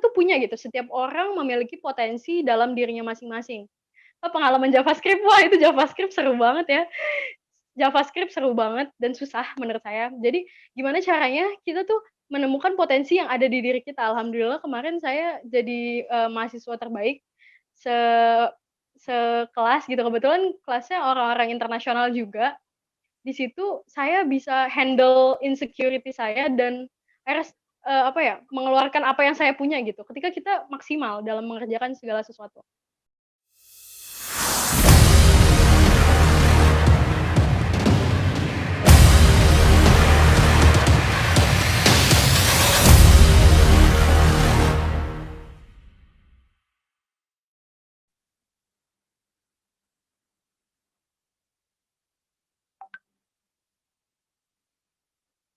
tuh punya gitu, setiap orang memiliki potensi dalam dirinya masing-masing. Pengalaman JavaScript, wah itu JavaScript seru banget ya. JavaScript seru banget dan susah menurut saya. Jadi gimana caranya kita tuh menemukan potensi yang ada di diri kita. Alhamdulillah kemarin saya jadi, mahasiswa terbaik se sekelas gitu, kebetulan kelasnya orang-orang internasional juga. Di situ saya bisa handle insecurity saya dan akhirnya apa ya, mengeluarkan apa yang saya punya gitu, ketika kita maksimal dalam mengerjakan segala sesuatu.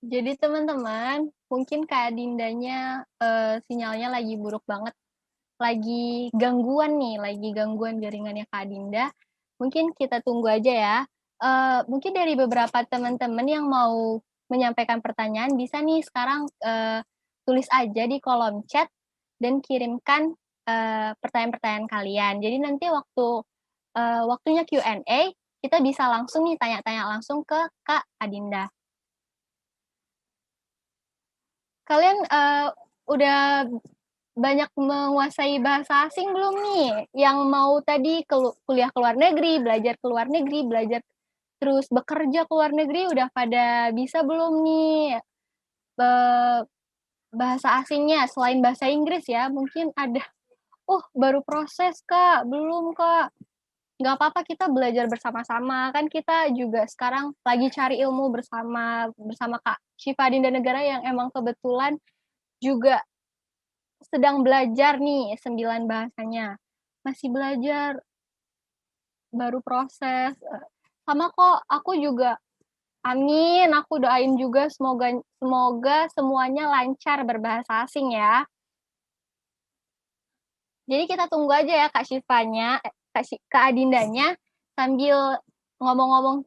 Jadi teman-teman, mungkin Kak Dindanya sinyalnya lagi buruk banget, lagi gangguan jaringannya Kak Dinda. Mungkin kita tunggu aja ya. Mungkin dari beberapa teman-teman yang mau menyampaikan pertanyaan bisa nih sekarang tulis aja di kolom chat dan kirimkan pertanyaan-pertanyaan kalian. Jadi nanti waktunya Q&A kita bisa langsung nih tanya-tanya langsung ke Kak Adinda. Kalian udah banyak menguasai bahasa asing belum nih? Yang mau tadi kuliah ke luar negeri, belajar ke luar negeri, belajar terus bekerja ke luar negeri, udah pada bisa belum nih bahasa asingnya selain bahasa Inggris ya? Mungkin ada, baru proses Kak, belum Kak. Nggak apa-apa kita belajar bersama-sama, kan kita juga sekarang lagi cari ilmu bersama Kak Syifa Dinda Negara yang emang kebetulan juga sedang belajar nih 9 bahasanya. Masih belajar, baru proses, sama kok aku juga amin, aku doain juga semoga semuanya lancar berbahasa asing ya. Jadi kita tunggu aja ya Kak Syifanya, Kak Adindanya sambil ngomong-ngomong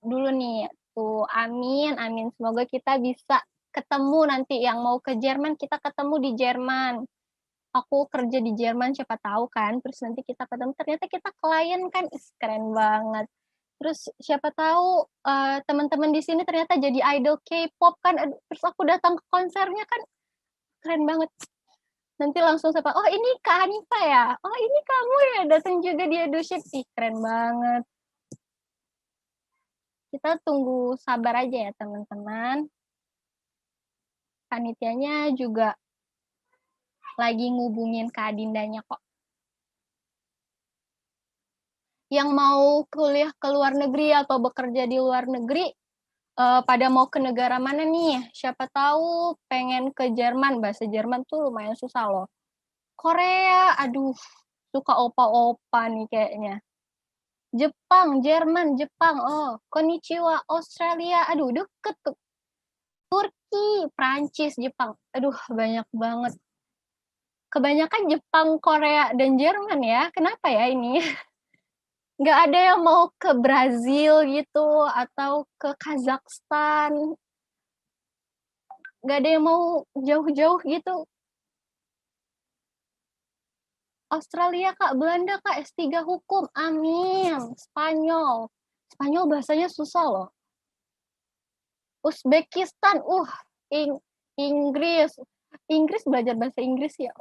dulu nih. Tuh, amin, amin. Semoga kita bisa ketemu nanti yang mau ke Jerman, kita ketemu di Jerman. Aku kerja di Jerman siapa tahu kan, terus nanti kita ketemu ternyata kita klien kan, keren banget. Terus siapa tahu teman-teman di sini ternyata jadi idol K-pop kan, terus aku datang ke konsernya kan, keren banget. Nanti langsung sapa, oh ini Kak Hanifa ya, oh ini kamu ya datang juga di EduShip, ih keren banget. Kita tunggu sabar aja ya teman-teman. Panitianya juga lagi ngubungin Kak Dindanya kok. Yang mau kuliah ke luar negeri atau bekerja di luar negeri, pada mau ke negara mana nih? Siapa tahu pengen ke Jerman, bahasa Jerman tuh lumayan susah loh. Korea, aduh, suka opa-opa nih kayaknya. Jepang, oh, konnichiwa, Australia, aduh deket tuh. Turki, Prancis, Jepang, aduh banyak banget. Kebanyakan Jepang, Korea, dan Jerman ya, kenapa ya ini? Nggak ada yang mau ke Brazil gitu atau ke Kazakhstan, nggak ada yang mau jauh-jauh gitu. Australia Kak, Belanda Kak, S3 hukum, amin. Spanyol bahasanya susah loh. Uzbekistan, Inggris, belajar bahasa Inggris ya.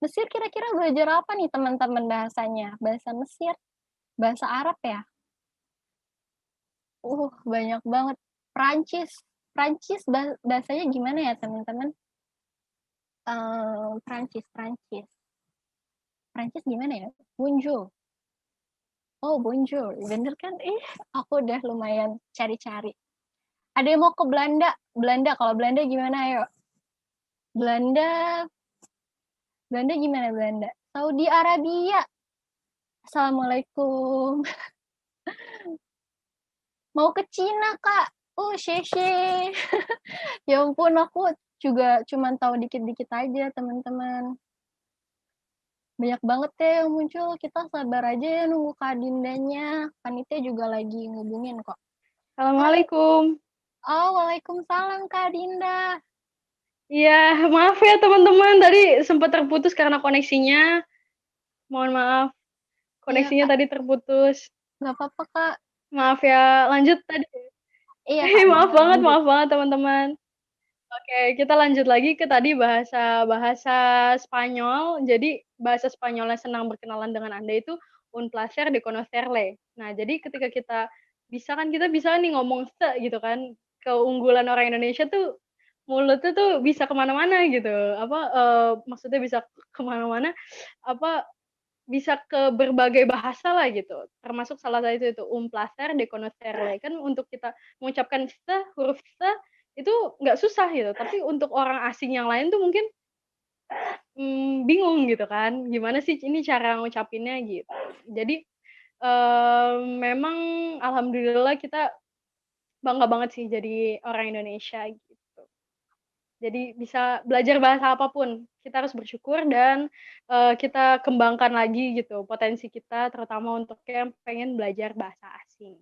Mesir kira-kira belajar apa nih teman-teman bahasanya? Bahasa Mesir, bahasa Arab ya? Banyak banget. Prancis bahasanya gimana ya teman-teman? Prancis gimana ya? Bonjour. Oh, bonjour. Bener kan? Aku udah lumayan cari-cari. Ada yang mau ke Belanda? Kalau Belanda gimana ayo? Belanda gimana Belanda? Saudi Arabia. Assalamualaikum. Mau ke Cina, Kak. Sheshe. Ya ampun, aku juga cuma tahu dikit-dikit aja, teman-teman. Banyak banget ya yang muncul, kita sabar aja ya nunggu Kak Dindanya. Panitia juga lagi ngubungin kok. Assalamualaikum. Oh, waalaikumsalam Kak Dinda. Iya, maaf ya teman-teman, tadi sempat terputus karena koneksinya. Mohon maaf, Iya, koneksinya Kak. tadi terputus. Nggak apa-apa, Kak. Maaf ya, lanjut tadi. Iya, Kak, boleh lanjut. Maaf banget teman-teman. Oke, kita lanjut lagi ke tadi bahasa Spanyol. Jadi bahasa Spanyol yang senang berkenalan dengan Anda itu un placer de conocerle. Nah, jadi ketika kita bisa nih ngomong gitu kan. Keunggulan orang Indonesia tuh mulutnya tuh bisa kemana-mana gitu. Maksudnya bisa kemana-mana. Apa bisa ke berbagai bahasa lah gitu. Termasuk salah satu itu un placer de conocerle. Kan untuk kita mengucapkan huruf itu nggak susah gitu. Tapi untuk orang asing yang lain tuh mungkin bingung gitu kan. Gimana sih ini cara ngucapinnya gitu. Jadi memang alhamdulillah kita bangga banget sih jadi orang Indonesia gitu. Jadi bisa belajar bahasa apapun, kita harus bersyukur dan kita kembangkan lagi gitu potensi kita, terutama untuk yang pengen belajar bahasa asing.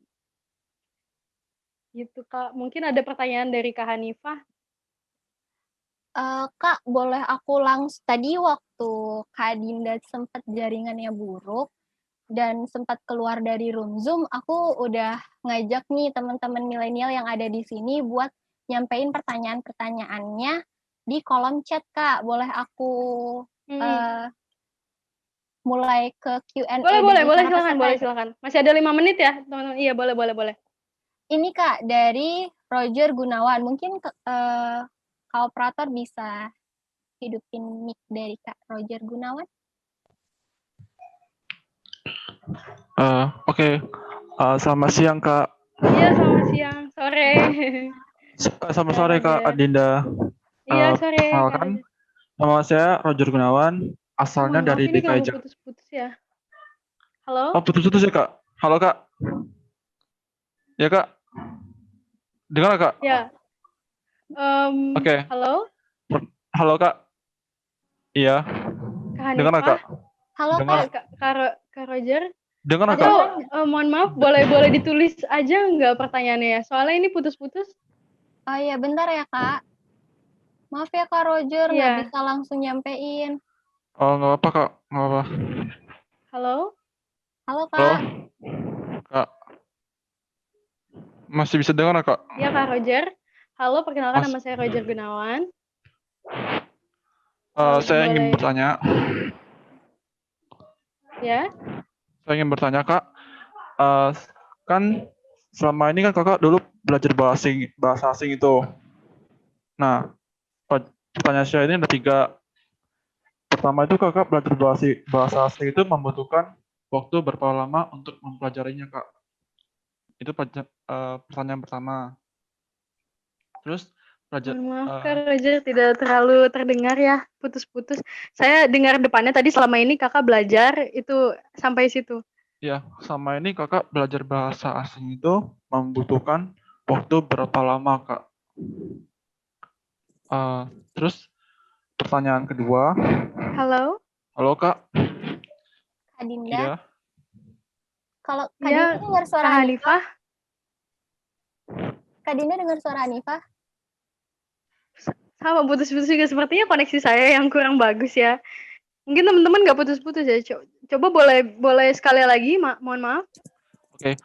Gitu Kak. Mungkin ada pertanyaan dari Kak Hanifah? Kak, boleh aku langsung tadi waktu Kak Dinda sempat jaringannya buruk dan sempat keluar dari room Zoom, aku udah ngajak nih teman-teman milenial yang ada di sini buat nyampein pertanyaan-pertanyaannya di kolom chat, Kak. Boleh aku mulai ke Q&A dari para Boleh peserta? silakan. Masih ada 5 menit ya, teman-teman. Iya, boleh. Ini Kak, dari Roger Gunawan. Mungkin Kak Operator bisa hidupin mic dari Kak Roger Gunawan. Oke. Selamat siang Kak. Iya, selamat siang, sore. Selamat Kak sore Kak Roger. Adinda. Iya, sore Kak Perkenalkan, Roger. nama saya Roger Gunawan, asalnya Mohon maaf dari ini DKI ganggu Jakarta. putus-putus ya. Halo? Oh, putus-putus ya Kak. Halo Kak. Ya Kak. Dengar nggak, Kak? Ya. Oke. Halo? Halo Kak. Iya. Kak Dengar nggak Hanifah? Kak? Halo Dengar. Kak. Kak Roger? Dengar nggak Kak? Atau mohon maaf, boleh ditulis aja nggak pertanyaannya ya? Soalnya ini putus-putus. Oh iya, bentar ya Kak. Maaf ya Kak Roger, nggak Iya. bisa langsung nyampein. Oh, nggak apa Kak. Nggak apa. Halo? Halo Halo. Kak. Kak. Masih bisa dengar nggak Kak? Iya Kak Roger. Halo, perkenalkan nama saya Roger Gunawan. Saya ingin bertanya. Ya. Saya ingin bertanya Kak. Kan selama ini kan Kakak dulu belajar bahasa asing itu. Nah, pertanyaan saya ini ada 3. Pertama itu Kakak belajar bahasa asing itu membutuhkan waktu berapa lama untuk mempelajarinya Kak? Itu pertanyaan pertama. Terus Mohon maaf Kak Roger, tidak terlalu terdengar ya, putus-putus. Saya dengar depannya tadi selama ini Kakak belajar itu sampai situ. Ya, sama ini Kakak belajar bahasa asing itu membutuhkan waktu berapa lama Kak? Terus pertanyaan kedua. Halo? Halo Kak. Kak Dinda. Iya. Kalau Kak Dinda dengar suara Kak Hanifah? Kak Dinda dengar suara Hanifah? Sama putus-putus juga, sepertinya koneksi saya yang kurang bagus ya. Mungkin teman-teman nggak putus-putus ya. Coba boleh sekali lagi, mohon maaf. Oke.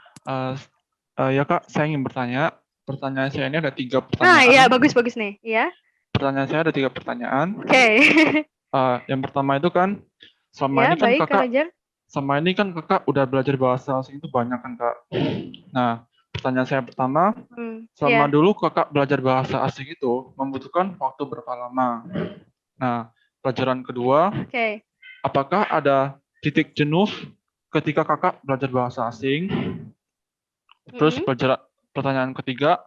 Ya Kak, saya ingin bertanya. Pertanyaan saya ini ada 3 pertanyaan. Nah, iya bagus nih. Iya. Pertanyaan saya ada 3 pertanyaan. Oke. Yang pertama itu kan selama Ya, ini kan baik, Kakak Kak Roger. selama ini kan Kakak udah belajar bahasa asing itu banyak kan Kak. Nah, pertanyaan saya pertama, selama dulu Kakak belajar bahasa asing itu membutuhkan waktu berapa lama? Nah, pelajaran kedua, apakah ada titik jenuh ketika Kakak belajar bahasa asing? Terus pertanyaan ketiga,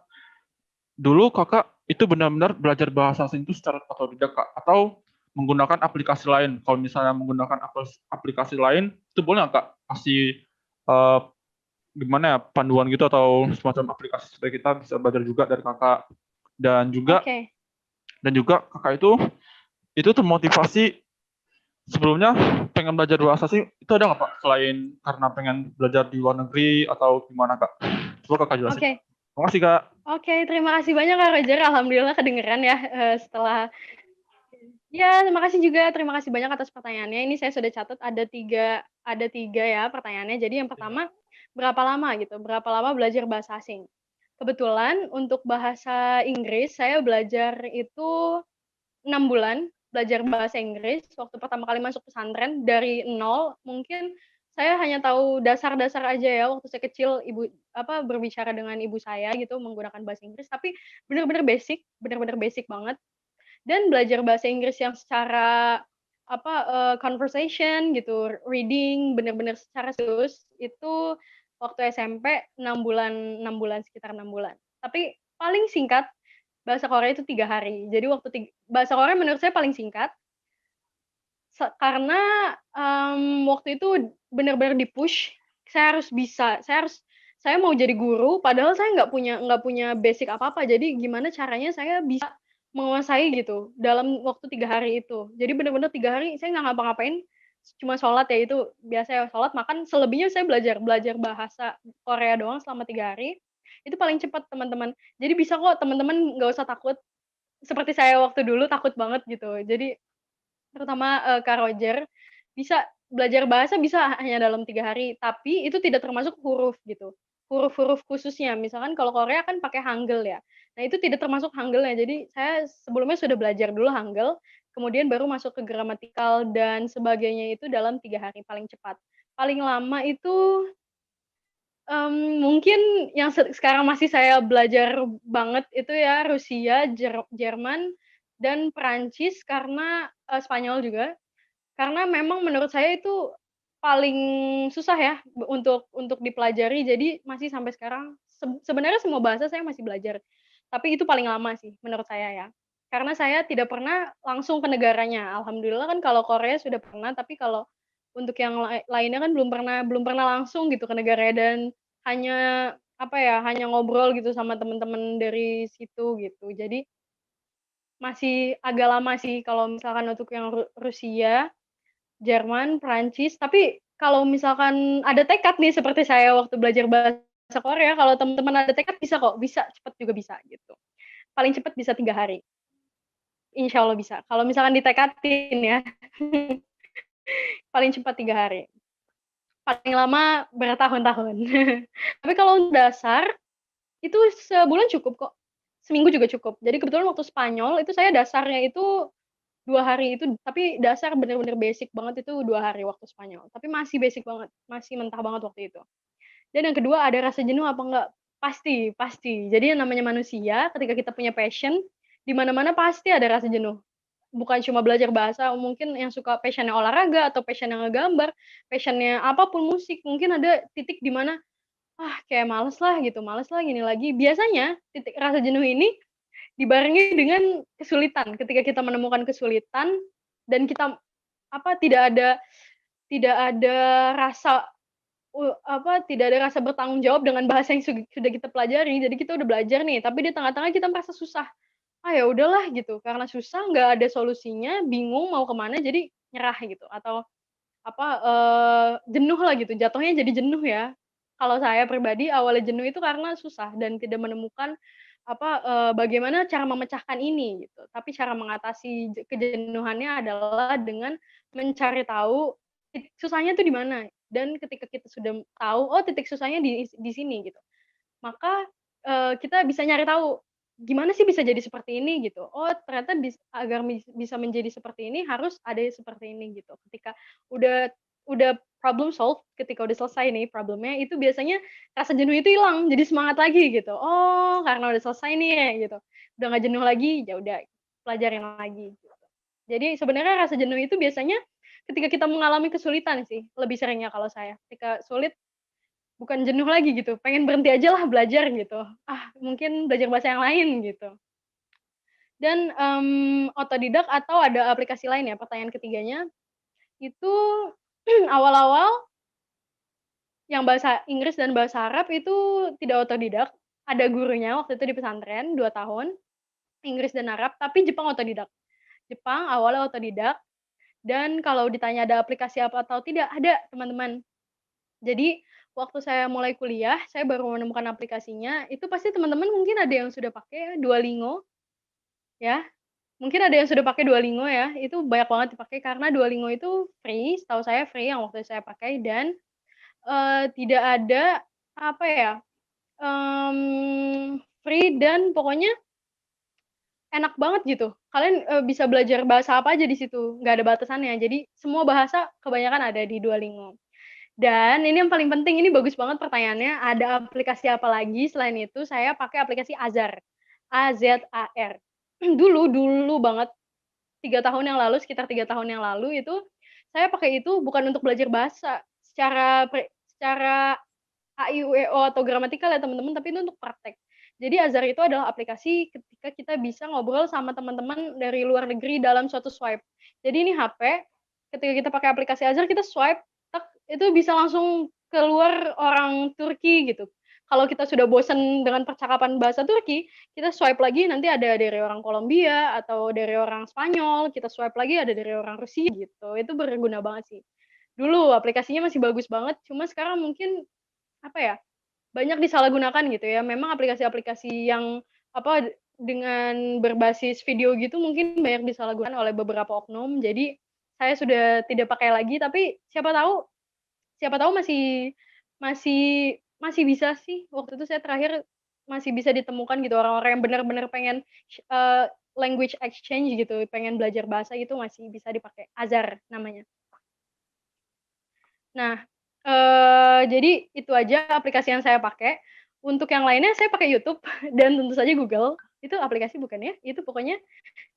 dulu Kakak itu benar-benar belajar bahasa asing itu secara otodidak Kak, atau menggunakan aplikasi lain? Kalau misalnya menggunakan aplikasi lain, itu boleh nggak Kak kasih gimana ya, panduan gitu atau semacam aplikasi supaya kita bisa belajar juga dari Kakak? Dan juga Kakak itu termotivasi sebelumnya pengen belajar bahasa asing itu ada nggak Pak? Selain karena pengen belajar di luar negeri atau gimana Kak? Coba Kakak jelasin. Makasih Kak. Oke, terima kasih banyak Kak Roger. Alhamdulillah kedengeran ya setelah. Ya, terima kasih juga. Terima kasih banyak atas pertanyaannya. Ini saya sudah catat ada tiga ya pertanyaannya. Jadi yang pertama, berapa lama gitu? Berapa lama belajar bahasa asing? Kebetulan untuk bahasa Inggris saya belajar itu 6 bulan belajar bahasa Inggris. Waktu pertama kali masuk pesantren dari nol, mungkin saya hanya tahu dasar-dasar aja ya waktu saya kecil berbicara dengan ibu saya gitu menggunakan bahasa Inggris, tapi benar-benar basic banget. Dan belajar bahasa Inggris yang secara conversation gitu, reading benar-benar secara serius itu waktu SMP 6 bulan sekitar 6 bulan. Tapi paling singkat bahasa Korea itu 3 hari. Jadi bahasa Korea menurut saya paling singkat karena waktu itu benar-benar di-push, saya mau jadi guru padahal saya nggak punya basic apa-apa. Jadi gimana caranya saya bisa menguasai gitu dalam waktu 3 hari itu. Jadi benar-benar 3 hari saya nggak ngapa-ngapain, cuma sholat ya itu biasa ya sholat, makan, selebihnya saya belajar bahasa Korea doang selama 3 hari. Itu paling cepat teman-teman. Jadi bisa kok teman-teman nggak usah takut, seperti saya waktu dulu takut banget gitu. Jadi terutama, Kak Roger, bisa belajar bahasa bisa hanya dalam 3 hari, tapi itu tidak termasuk huruf gitu. Huruf-huruf khususnya, misalkan kalau Korea kan pakai Hangul ya. Nah, itu tidak termasuk Hangulnya. Jadi saya sebelumnya sudah belajar dulu Hangul, kemudian baru masuk ke gramatikal dan sebagainya itu dalam 3 hari paling cepat. Paling lama itu, mungkin yang sekarang masih saya belajar banget itu ya Rusia, Jerman, dan Perancis karena Spanyol juga. Karena memang menurut saya itu paling susah ya untuk dipelajari, jadi masih sampai sekarang sebenarnya semua bahasa saya masih belajar, tapi itu paling lama sih menurut saya ya. Karena saya tidak pernah langsung ke negaranya, alhamdulillah kan kalau Korea sudah pernah, tapi kalau untuk yang lainnya kan belum pernah langsung gitu ke negaranya dan hanya, hanya ngobrol gitu sama teman-teman dari situ gitu. Jadi masih agak lama sih kalau misalkan untuk yang Rusia, Jerman, Prancis, tapi kalau misalkan ada tekad nih seperti saya waktu belajar bahasa Korea, kalau teman-teman ada tekad bisa kok, bisa, cepet juga bisa gitu. Paling cepet bisa 3 hari, insya Allah bisa. Kalau misalkan ditekadin ya, paling cepat 3 hari. Paling lama bertahun-tahun. Tapi kalau untuk dasar, itu sebulan cukup kok, seminggu juga cukup. Jadi kebetulan waktu Spanyol itu saya dasarnya itu 2 hari itu, tapi dasar bener-bener basic banget itu 2 hari waktu Spanyol, tapi masih basic banget, masih mentah banget waktu itu. Dan yang kedua ada rasa jenuh apa enggak? Pasti pasti. Jadi yang namanya manusia ketika kita punya passion, di mana-mana pasti ada rasa jenuh. Bukan cuma belajar bahasa, mungkin yang suka passion-nya olahraga atau passion-nya ngegambar, passion-nya apapun musik, mungkin ada titik di mana, "Ah, kayak males lah gini lagi." Biasanya titik rasa jenuh ini dibarengi dengan kesulitan, ketika kita menemukan kesulitan dan kita tidak ada rasa tidak ada rasa bertanggung jawab dengan bahasa yang sudah kita pelajari. Jadi kita udah belajar nih, tapi di tengah-tengah kita merasa susah. Ah, ya udahlah gitu, karena susah nggak ada solusinya, bingung mau kemana jadi nyerah gitu atau jenuh lah gitu, jatuhnya jadi jenuh ya. Kalau saya pribadi awalnya jenuh itu karena susah dan tidak menemukan bagaimana cara memecahkan ini gitu. Tapi cara mengatasi kejenuhannya adalah dengan mencari tahu susahnya tuh di mana dan ketika kita sudah tahu, oh titik susahnya di sini gitu, maka, kita bisa nyari tahu, gimana sih bisa jadi seperti ini gitu, oh ternyata agar bisa menjadi seperti ini harus ada seperti ini gitu. Ketika udah problem solve, ketika udah selesai nih problemnya, itu biasanya rasa jenuh itu hilang, jadi semangat lagi gitu. Oh karena udah selesai nih ya gitu, udah nggak jenuh lagi, ya udah pelajarin lagi gitu. Jadi sebenarnya rasa jenuh itu biasanya ketika kita mengalami kesulitan sih, lebih seringnya kalau saya. Ketika sulit bukan jenuh lagi gitu, pengen berhenti aja lah belajar gitu. Ah, mungkin belajar bahasa yang lain gitu. Dan, otodidak atau ada aplikasi lain ya, pertanyaan ketiganya, itu awal-awal yang bahasa Inggris dan bahasa Arab itu tidak otodidak, ada gurunya waktu itu di pesantren 2 tahun, Inggris dan Arab, tapi Jepang otodidak. Jepang awalnya otodidak dan kalau ditanya ada aplikasi apa atau tidak, ada teman-teman. Jadi waktu saya mulai kuliah, saya baru menemukan aplikasinya, itu pasti teman-teman mungkin ada yang sudah pakai Duolingo, ya. Mungkin ada yang sudah pakai Duolingo ya, itu banyak banget dipakai karena Duolingo itu free, setahu saya free yang waktu saya pakai dan, tidak ada, apa ya, free dan pokoknya enak banget gitu. Kalian, bisa belajar bahasa apa aja di situ, nggak ada batasannya. Jadi semua bahasa kebanyakan ada di Duolingo. Dan ini yang paling penting, ini bagus banget pertanyaannya, ada aplikasi apa lagi selain itu, saya pakai aplikasi Azar, Azar. Dulu banget, 3 tahun yang lalu, sekitar 3 tahun yang lalu itu, saya pakai itu bukan untuk belajar bahasa secara A, I, U, E, O atau gramatikal ya teman-teman, tapi itu untuk praktek. Jadi Azar itu adalah aplikasi ketika kita bisa ngobrol sama teman-teman dari luar negeri dalam suatu swipe. Jadi ini HP, ketika kita pakai aplikasi Azar, kita swipe, tak, itu bisa langsung keluar orang Turki gitu. Kalau kita sudah bosan dengan percakapan bahasa Turki, kita swipe lagi nanti ada dari orang Kolombia atau dari orang Spanyol, kita swipe lagi ada dari orang Rusia gitu. Itu berguna banget sih. Dulu aplikasinya masih bagus banget, cuma sekarang mungkin apa ya, banyak disalahgunakan gitu ya. Memang aplikasi-aplikasi yang apa, dengan berbasis video gitu mungkin banyak disalahgunakan oleh beberapa oknum. Jadi saya sudah tidak pakai lagi, tapi siapa tahu masih masih masih bisa sih. Waktu itu saya terakhir masih bisa ditemukan gitu orang-orang yang benar-benar pengen, eee, language exchange gitu, pengen belajar bahasa itu masih bisa dipakai. Azar namanya. Nah, jadi itu aja aplikasi yang saya pakai. Untuk yang lainnya saya pakai YouTube dan tentu saja Google. Itu aplikasi bukan ya? Itu pokoknya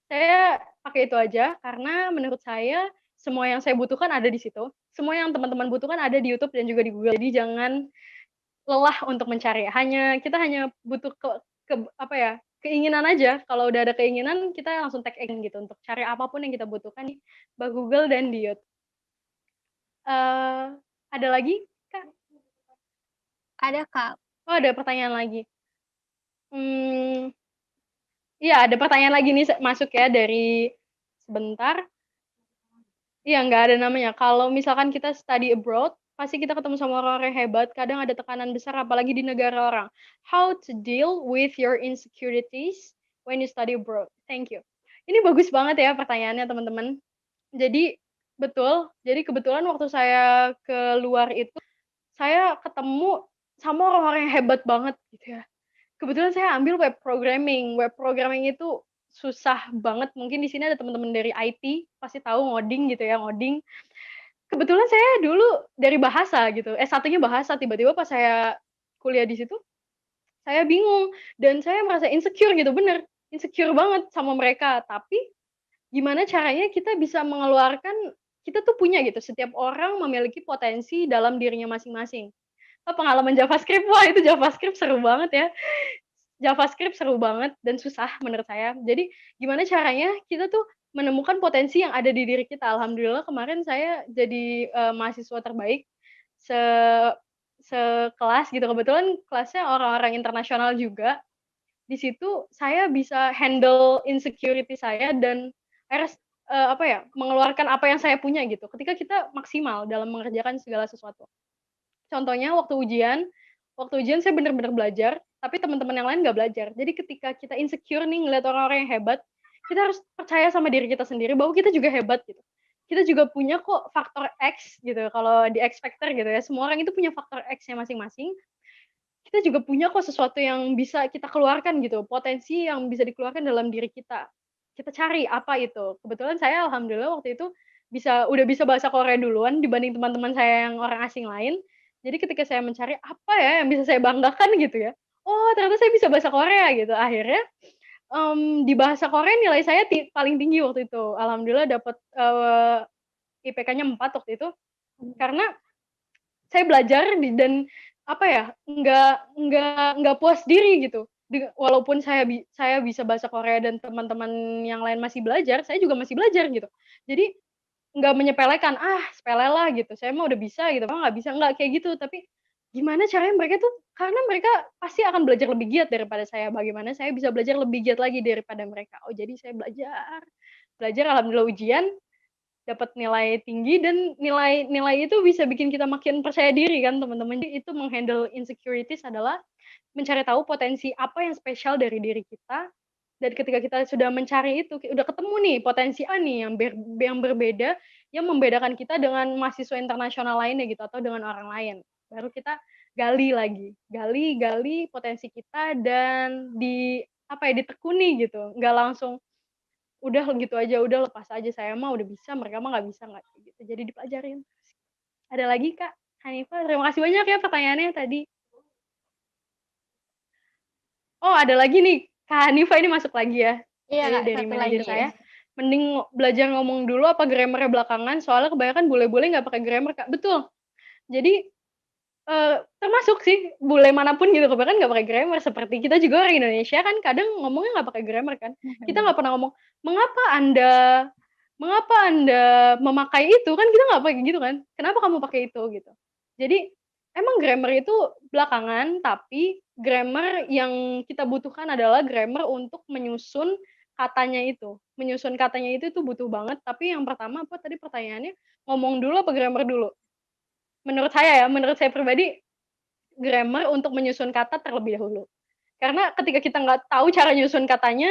saya pakai itu aja karena menurut saya semua yang saya butuhkan ada di situ. Semua yang teman-teman butuhkan ada di YouTube dan juga di Google. Jadi jangan lelah untuk mencari. Kita hanya butuh apa ya, keinginan aja. Kalau udah ada keinginan kita langsung tag in gitu untuk cari apapun yang kita butuhkan di Google dan di YouTube. Ada lagi, Kak? Ada, Kak. Oh, ada pertanyaan lagi. Iya, ada pertanyaan lagi nih masuk ya dari sebentar. Iya, nggak ada namanya. Kalau misalkan kita study abroad, pasti kita ketemu sama orang-orang yang hebat, kadang ada tekanan besar apalagi di negara orang. How to deal with your insecurities when you study abroad? Thank you. Ini bagus banget ya pertanyaannya, teman-teman. Jadi betul, jadi kebetulan waktu saya ke luar itu, saya ketemu sama orang-orang yang hebat banget gitu ya. Kebetulan saya ambil web programming. Web programming itu susah banget, mungkin di sini ada teman-teman dari IT, pasti tahu ngoding gitu ya, ngoding. Kebetulan saya dulu dari bahasa gitu, S1-nya bahasa, tiba-tiba pas saya kuliah di situ, saya bingung dan saya merasa insecure gitu, bener, insecure banget sama mereka. Tapi gimana caranya kita bisa mengeluarkan, kita tuh punya gitu, setiap orang memiliki potensi dalam dirinya masing-masing. Pengalaman JavaScript, wah itu JavaScript seru banget ya. JavaScript seru banget dan susah menurut saya. Jadi gimana caranya kita tuh menemukan potensi yang ada di diri kita. Alhamdulillah kemarin saya jadi, mahasiswa terbaik se sekelas gitu, kebetulan kelasnya orang-orang internasional juga. Di situ saya bisa handle insecurity saya dan akhirnya, apa ya, mengeluarkan apa yang saya punya gitu, ketika kita maksimal dalam mengerjakan segala sesuatu. Contohnya waktu ujian saya bener-bener belajar, tapi teman-teman yang lain nggak belajar. Jadi ketika kita insecure nih ngeliat orang-orang yang hebat, kita harus percaya sama diri kita sendiri bahwa kita juga hebat gitu. Kita juga punya kok faktor X gitu, kalau di X Factor gitu ya, semua orang itu punya faktor X-nya masing-masing. Kita juga punya kok sesuatu yang bisa kita keluarkan gitu, potensi yang bisa dikeluarkan dalam diri kita. Kita cari apa itu. Kebetulan saya alhamdulillah waktu itu udah bisa bahasa Korea duluan dibanding teman-teman saya yang orang asing lain. Jadi ketika saya mencari apa ya yang bisa saya banggakan gitu ya, oh ternyata saya bisa bahasa Korea gitu. Akhirnya, di bahasa Korea nilai saya paling tinggi waktu itu. Alhamdulillah dapat, IPK-nya 4 waktu itu, karena saya belajar dan apa ya, nggak puas diri gitu. Walaupun saya bisa bahasa Korea dan teman-teman yang lain masih belajar, saya juga masih belajar gitu. Jadi nggak menyepelekan, "Ah, sepele lah," gitu, "saya mah udah bisa," gitu, "Mah nggak bisa," nggak kayak gitu. Tapi gimana caranya mereka tuh karena mereka pasti akan belajar lebih giat daripada saya, bagaimana saya bisa belajar lebih giat lagi daripada mereka. Oh, jadi saya belajar, alhamdulillah ujian dapat nilai tinggi, dan nilai itu bisa bikin kita makin percaya diri kan teman-teman. Itu menghandle insecurities adalah mencari tahu potensi apa yang spesial dari diri kita, dan ketika kita sudah mencari itu, udah ketemu nih potensi apa nih yang berbeda, yang membedakan kita dengan mahasiswa internasional lainnya gitu, atau dengan orang lain. Baru kita gali lagi, gali potensi kita, dan ditekuni gitu, nggak langsung udah gitu aja, udah lepas aja, saya mah udah bisa, mereka mah nggak bisa, nggak gitu. Jadi dipelajarin. Ada lagi Kak Hanifah? Terima kasih banyak ya pertanyaannya tadi. Oh, ada lagi nih, Kak Hanifah ini masuk lagi ya. Iya, Kak, dari satu manajer lagi. saya. Mending belajar ngomong dulu apa grammarnya belakangan, soalnya kebanyakan bule-bule nggak pakai grammar, Kak. Betul. Jadi termasuk sih bule manapun gitu, kebanyakan nggak pakai grammar. Seperti kita juga orang Indonesia kan kadang ngomongnya nggak pakai grammar kan. Kita nggak pernah ngomong, mengapa anda memakai itu, kan kita nggak pakai gitu kan. Kenapa kamu pakai itu gitu. Jadi emang grammar itu belakangan, tapi grammar yang kita butuhkan adalah grammar untuk menyusun katanya itu. Menyusun katanya itu butuh banget, tapi yang pertama apa tadi pertanyaannya, ngomong dulu apa grammar dulu? Menurut saya pribadi, grammar untuk menyusun kata terlebih dahulu. Karena ketika kita nggak tahu cara nyusun katanya,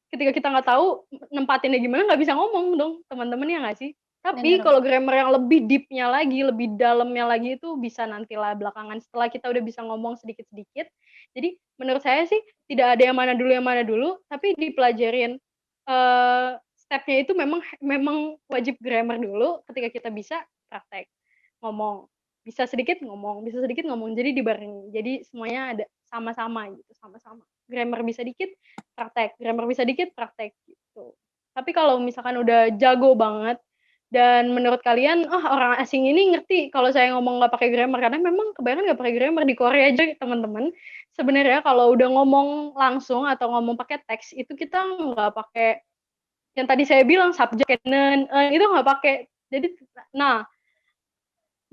ketika kita nggak tahu nempatinnya gimana, nggak bisa ngomong dong, teman-teman, ya nggak sih? Tapi kalau grammar yang lebih deep-nya lagi, lebih dalamnya lagi, itu bisa nantilah belakangan setelah kita udah bisa ngomong sedikit-sedikit. Jadi menurut saya sih tidak ada yang mana dulu, tapi dipelajarin step-nya itu memang wajib grammar dulu. Ketika kita bisa, praktek ngomong, bisa sedikit ngomong, jadi dibarengi. Jadi semuanya ada sama-sama gitu, sama-sama. Grammar bisa dikit, praktek. Grammar bisa dikit, praktek gitu. Tapi kalau misalkan udah jago banget dan menurut kalian, orang asing ini ngerti kalau saya ngomong nggak pakai grammar, karena memang kebanyakan nggak pakai grammar di Korea aja teman-teman. Sebenarnya kalau udah ngomong langsung atau ngomong pakai teks, itu kita nggak pakai yang tadi saya bilang subjek itu nggak pakai. Jadi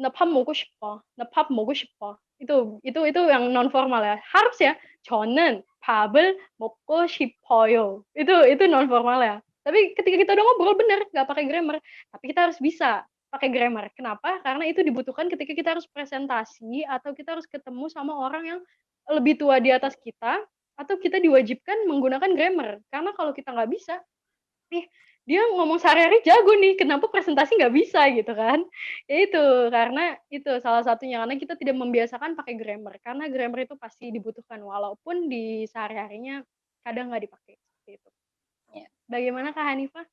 나 밥 먹고 싶어. 나 밥 먹고 싶어. itu yang non formal ya. Harus ya. 저는 밥을 먹고 싶어요. Itu non formal ya. Tapi ketika kita udah ngobrol bener, nggak pakai grammar. Tapi kita harus bisa pakai grammar. Kenapa? Karena itu dibutuhkan ketika kita harus presentasi atau kita harus ketemu sama orang yang lebih tua di atas kita, atau kita diwajibkan menggunakan grammar. Karena kalau kita nggak bisa, dia ngomong sehari-hari jago nih, kenapa presentasi nggak bisa gitu kan. Ya itu, karena itu salah satunya, karena kita tidak membiasakan pakai grammar, karena grammar itu pasti dibutuhkan walaupun di sehari-harinya kadang nggak dipakai, seperti itu. Ya. Bagaimana Kak Hanifah?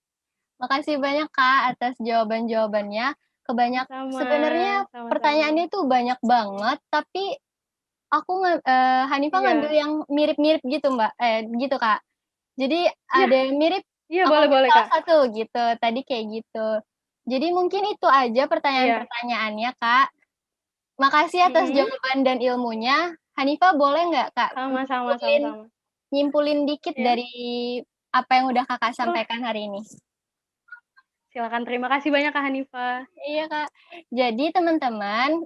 Makasih banyak Kak atas jawaban-jawabannya. Sebenarnya pertanyaannya itu banyak banget, tapi aku Hanifah ngambil yang mirip-mirip gitu Mbak, gitu Kak. Jadi ada yang mirip. Iya, boleh Kak. Satu gitu, tadi kayak gitu. Jadi mungkin itu aja pertanyaan-pertanyaannya Kak. Makasih atas jawaban dan ilmunya. Hanifah boleh nggak Kak sama-sama nyimpulin dikit dari apa yang udah Kakak sampaikan hari ini? Silakan, terima kasih banyak Kak Hanifah. Iya Kak. Jadi teman-teman,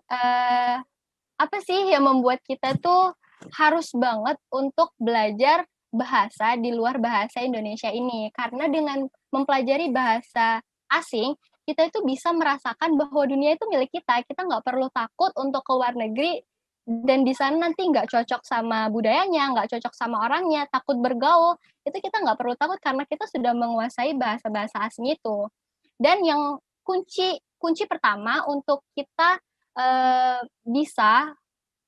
apa sih yang membuat kita tuh harus banget untuk belajar bahasa di luar bahasa Indonesia ini? Karena dengan mempelajari bahasa asing, kita itu bisa merasakan bahwa dunia itu milik kita. Kita nggak perlu takut untuk ke luar negeri dan di sana nanti nggak cocok sama budayanya, nggak cocok sama orangnya, takut bergaul. Itu kita nggak perlu takut karena kita sudah menguasai bahasa-bahasa asing itu. Dan yang kunci pertama untuk kita bisa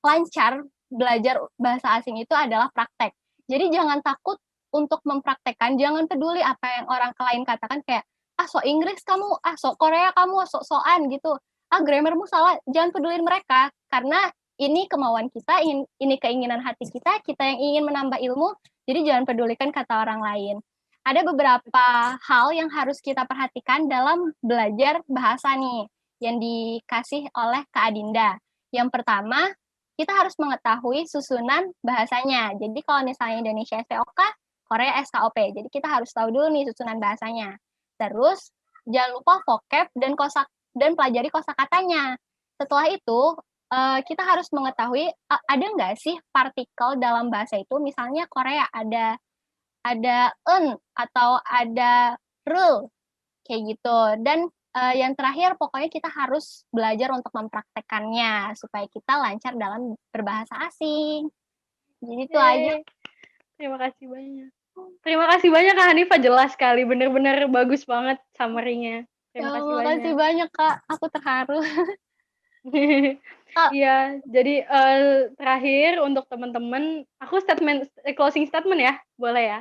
lancar belajar bahasa asing itu adalah praktek. Jadi jangan takut untuk mempraktekkan, jangan peduli apa yang orang lain katakan kayak, sok Inggris kamu, sok Korea kamu, sok-sokan gitu. Grammarmu salah, jangan pedulin mereka, karena ini kemauan kita, ini keinginan hati kita yang ingin menambah ilmu, jadi jangan pedulikan kata orang lain. Ada beberapa hal yang harus kita perhatikan dalam belajar bahasa nih, yang dikasih oleh Kak Adinda. Yang pertama, kita harus mengetahui susunan bahasanya. Jadi kalau misalnya Indonesia SPOK, Korea SKOP. Jadi kita harus tahu dulu nih susunan bahasanya. Terus jangan lupa vocab dan pelajari kosakatanya. Setelah itu kita harus mengetahui ada nggak sih partikel dalam bahasa itu. Misalnya Korea ada atau ada rule. Kayak gitu. Dan yang terakhir pokoknya kita harus belajar untuk mempraktekkannya supaya kita lancar dalam berbahasa asing. Jadi itu aja. Terima kasih banyak. Terima kasih banyak Kak Hanifah, jelas sekali, bener-bener bagus banget summary-nya. Terima kasih banyak. Makasih banyak Kak, aku terharu. Iya, jadi terakhir untuk teman-teman, aku closing statement ya, boleh ya?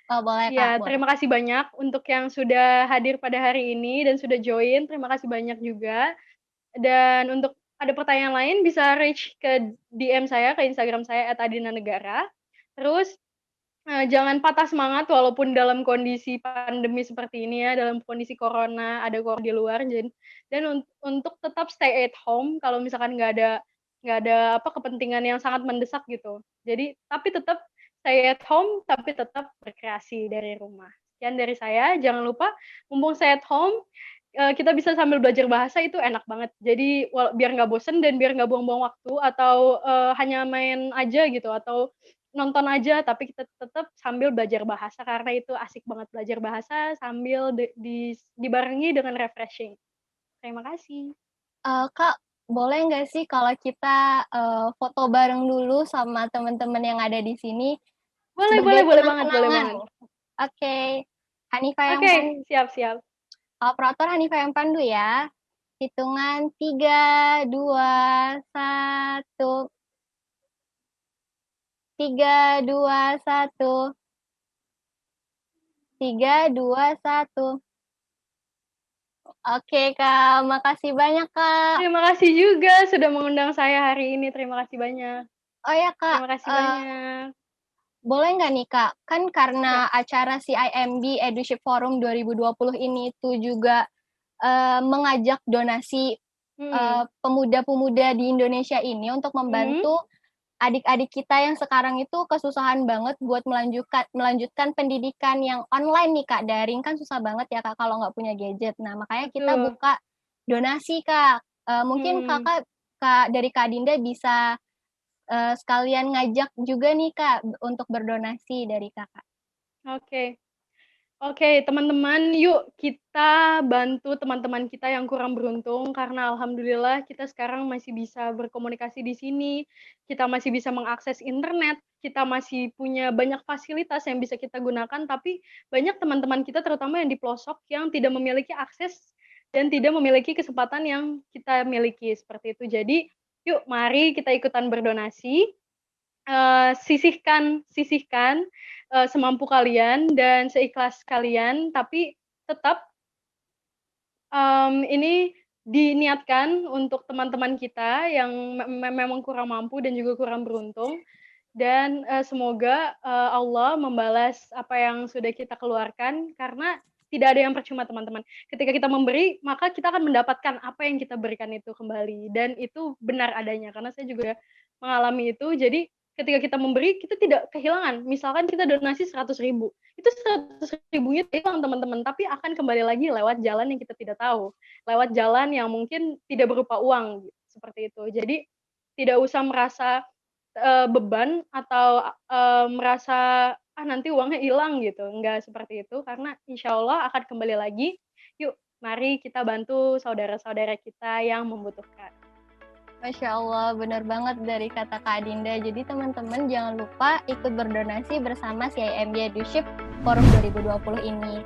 Oh, boleh Kak. Ya, terima kasih banyak untuk yang sudah hadir pada hari ini dan sudah join. Terima kasih banyak juga. Dan untuk ada pertanyaan lain bisa reach ke DM saya, ke Instagram saya @adinanegara. Terus jangan patah semangat walaupun dalam kondisi pandemi seperti ini ya, dalam kondisi corona, ada corona di luar, dan untuk tetap stay at home kalau misalkan nggak ada kepentingan yang sangat mendesak gitu. Jadi tapi tetap stay at home, tapi tetap berkreasi dari rumah. Sekian dari saya, jangan lupa mumpung stay at home, kita bisa sambil belajar bahasa itu enak banget. Jadi biar nggak bosen dan biar nggak buang-buang waktu atau hanya main aja gitu atau nonton aja, tapi kita tetap sambil belajar bahasa karena itu asik banget belajar bahasa sambil dibarengi dengan refreshing. Terima kasih. Kak, boleh nggak sih kalau kita foto bareng dulu sama teman-teman yang ada di sini? Boleh banget. Oke. Hanifah yang pandu. Siap. Operator Hanifah yang pandu ya. Hitungan 3, 2, 1. 3, 2, 1. 3, 2, 1. Oke Kak, makasih banyak Kak. Terima kasih juga sudah mengundang saya hari ini, terima kasih banyak. Oh ya Kak. Terima kasih banyak. Boleh nggak nih Kak, kan karena acara CIMB Eduship Forum 2020 ini tuh juga mengajak donasi pemuda-pemuda di Indonesia ini untuk membantu adik-adik kita yang sekarang itu kesusahan banget buat melanjutkan pendidikan yang online nih Kak, daring kan susah banget ya Kak kalau nggak punya gadget. Nah makanya kita buka donasi Kak. Mungkin Kak dari Kak Dinda bisa sekalian ngajak juga nih Kak untuk berdonasi dari Kakak. Oke, teman-teman, yuk kita bantu teman-teman kita yang kurang beruntung karena alhamdulillah kita sekarang masih bisa berkomunikasi di sini, kita masih bisa mengakses internet, kita masih punya banyak fasilitas yang bisa kita gunakan, tapi banyak teman-teman kita terutama yang di pelosok yang tidak memiliki akses dan tidak memiliki kesempatan yang kita miliki seperti itu. Jadi, yuk mari kita ikutan berdonasi. Sisihkan semampu kalian dan seikhlas kalian, tapi tetap ini diniatkan untuk teman-teman kita yang memang kurang mampu dan juga kurang beruntung, dan semoga Allah membalas apa yang sudah kita keluarkan karena tidak ada yang percuma teman-teman. Ketika kita memberi, maka kita akan mendapatkan apa yang kita berikan itu kembali, dan itu benar adanya karena saya juga mengalami itu. Jadi ketika kita memberi, kita tidak kehilangan. Misalkan kita donasi 100.000, itu 100.000-nya hilang teman-teman, tapi akan kembali lagi lewat jalan yang kita tidak tahu, lewat jalan yang mungkin tidak berupa uang, seperti itu. Jadi tidak usah merasa beban atau merasa nanti uangnya hilang gitu, enggak seperti itu, karena insya Allah akan kembali lagi. Yuk, mari kita bantu saudara-saudara kita yang membutuhkan. Masya Allah, benar banget dari kata Kak Dinda. Jadi teman-teman jangan lupa ikut berdonasi bersama CIMB Eduship Forum 2020 ini.